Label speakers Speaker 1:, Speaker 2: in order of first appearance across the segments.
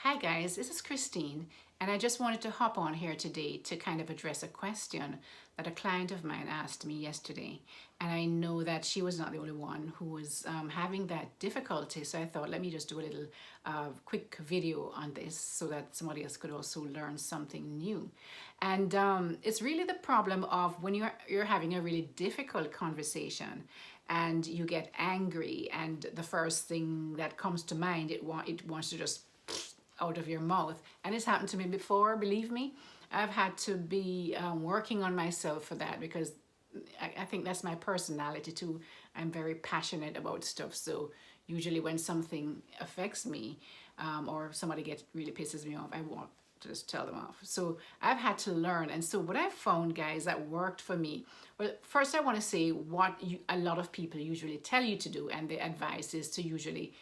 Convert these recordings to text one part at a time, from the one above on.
Speaker 1: Hi guys, this is Christine, and I just wanted to hop on here today to kind of address a question that a client of mine asked me yesterday. And I know that she was not the only one who was having that difficulty, so I thought let me just do a little quick video on this so that somebody else could also learn something new. And it's really the problem of when you're having a really difficult conversation and you get angry, and the first thing that comes to mind, it wants to just out of your mouth. And it's happened to me before, believe me. I've had to be working on myself for that, because I think that's my personality too. I'm very passionate about stuff, so usually when something affects me or somebody really pisses me off, I want to just tell them off. So I've had to learn. And so what I've found, guys, that worked for me, well, first I want to say what a lot of people usually tell you to do, and the advice is to usually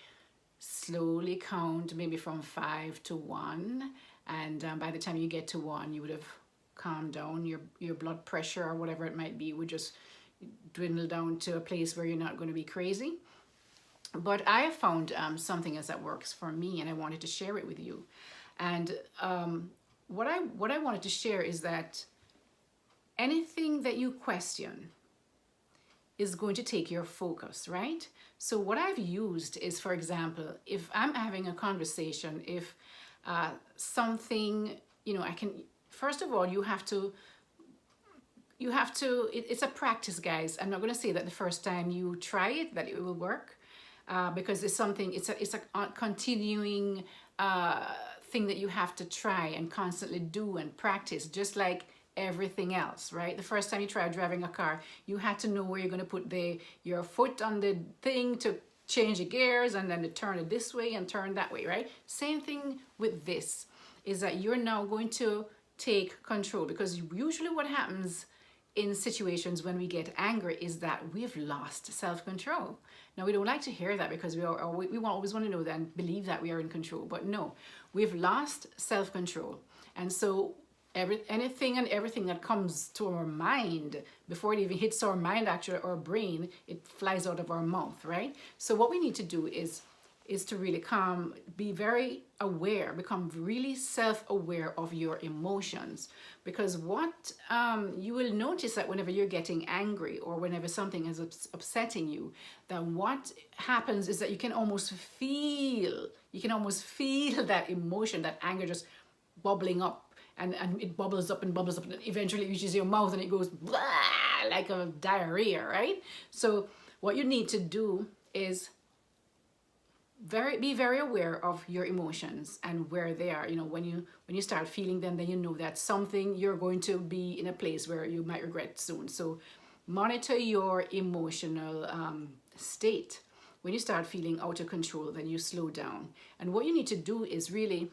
Speaker 1: slowly count maybe from 5 to 1, and by the time you get to 1 you would have calmed down. Your blood pressure or whatever it might be would just dwindle down to a place where you're not going to be crazy. But I have found something else that works for me, and I wanted to share it with you. And what I wanted to share is that anything that you question is going to take your focus, right? So what I've used is, for example, if I'm having a conversation, if something, I can, first of all, it's a practice, guys. I'm not going to say that the first time you try it that it will work, because it's a continuing thing that you have to try and constantly do and practice, just like everything else, right? The first time you try driving a car, you had to know where you're going to put your foot on the thing to change the gears, and then to turn it this way and turn that way, right? Same thing with this, is that you're now going to take control, because usually what happens in situations when we get angry is that we've lost self-control. Now, we don't like to hear that, because we always want to know that and believe that we are in control, but no, we've lost self-control. And so anything and everything that comes to our mind, before it even hits our mind, actually our brain, it flies out of our mouth, right? So what we need to do is to really be very aware, become really self-aware of your emotions. Because what you will notice that whenever you're getting angry or whenever something is upsetting you, that what happens is that you can almost feel that emotion, that anger just bubbling up. And it bubbles up and bubbles up, and eventually it reaches your mouth and it goes blah, like a diarrhea, right? So what you need to do is be very aware of your emotions and where they are. When you start feeling them, then you know that you're going to be in a place where you might regret soon. So monitor your emotional state. When you start feeling out of control, then you slow down. And what you need to do is really,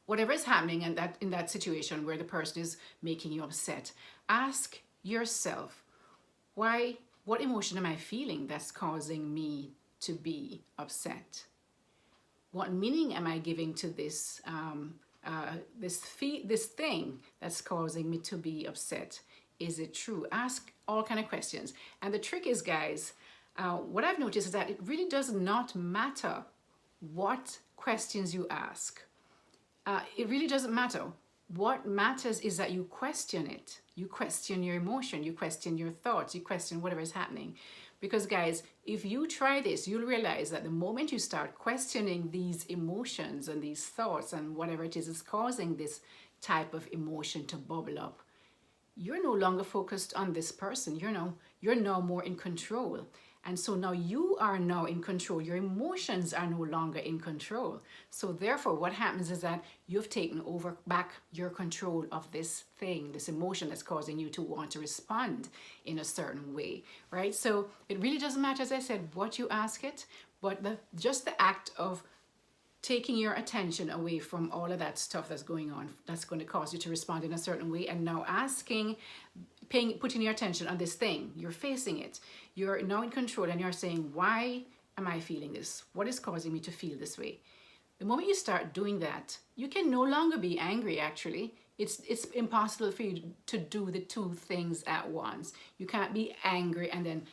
Speaker 1: whatever is happening in that situation where the person is making you upset, ask yourself, what emotion am I feeling that's causing me to be upset? What meaning am I giving to this this thing that's causing me to be upset? Is it true? Ask all kind of questions. And the trick is, guys, what I've noticed is that it really does not matter what questions you ask. It really doesn't matter. What matters is that you question it. You question your emotion, you question your thoughts, you question whatever is happening. Because, guys, if you try this, you'll realize that the moment you start questioning these emotions and these thoughts and whatever it is causing this type of emotion to bubble up, you're no longer focused on this person. You're now more in control. And so now you are now in control. Your emotions are no longer in control. So therefore, what happens is that you've taken back your control of this thing, this emotion that's causing you to want to respond in a certain way, right? So it really doesn't matter, as I said, what you ask it, but just the act of taking your attention away from all of that stuff that's going on, that's going to cause you to respond in a certain way, and now putting your attention on this thing. You're facing it. You're now in control, and you're saying, why am I feeling this? What is causing me to feel this way? The moment you start doing that, you can no longer be angry, actually. It's impossible for you to do the two things at once. You can't be angry and then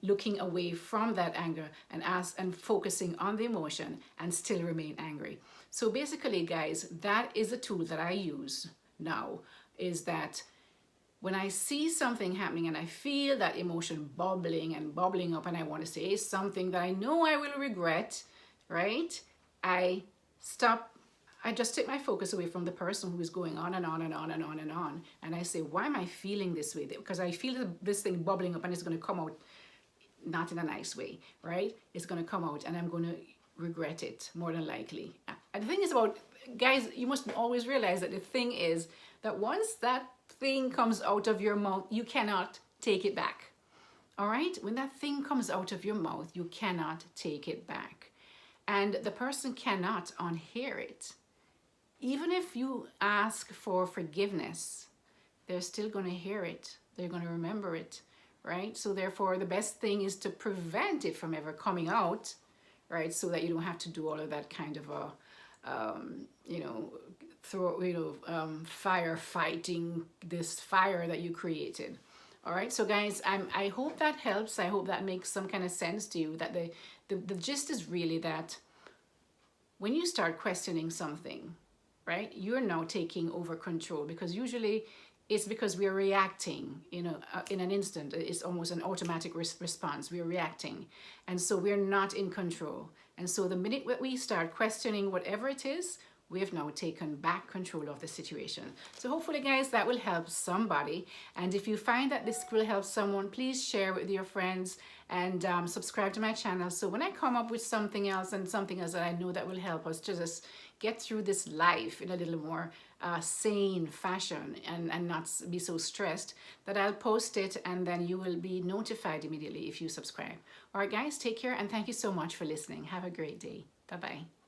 Speaker 1: looking away from that anger and focusing on the emotion and still remain angry. So basically, guys, that is a tool that I use now, is that when I see something happening and I feel that emotion bubbling and bubbling up and I want to say something that I know I will regret, right? I stop, I just take my focus away from the person who is going on and on and on and on and on. And I say, why am I feeling this way? Because I feel this thing bubbling up and it's going to come out not in a nice way, right? It's going to come out and I'm going to regret it more than likely. And the thing is about, guys, you must always realize that the thing is that once that thing comes out of your mouth, you cannot take it back. All right? When that thing comes out of your mouth, you cannot take it back. And the person cannot unhear it. Even if you ask for forgiveness, they're still going to hear it. They're going to remember it, right? So therefore, the best thing is to prevent it from ever coming out, right? So that you don't have to do all of that kind of a, firefighting this fire that you created. All right, so guys, I hope that helps. I hope that makes some kind of sense to you, that the gist is really that when you start questioning something, right, you're now taking over control, because usually it's because we're reacting, in an instant. It's almost an automatic response. We're reacting. And so we're not in control. And so the minute that we start questioning whatever it is, we have now taken back control of the situation. So hopefully, guys, that will help somebody. And if you find that this will help someone, please share with your friends and subscribe to my channel. So when I come up with something else and something else that I know that will help us to just get through this life in a little more sane fashion and not be so stressed, that I'll post it and then you will be notified immediately if you subscribe. All right, guys, take care and thank you so much for listening. Have a great day. Bye-bye.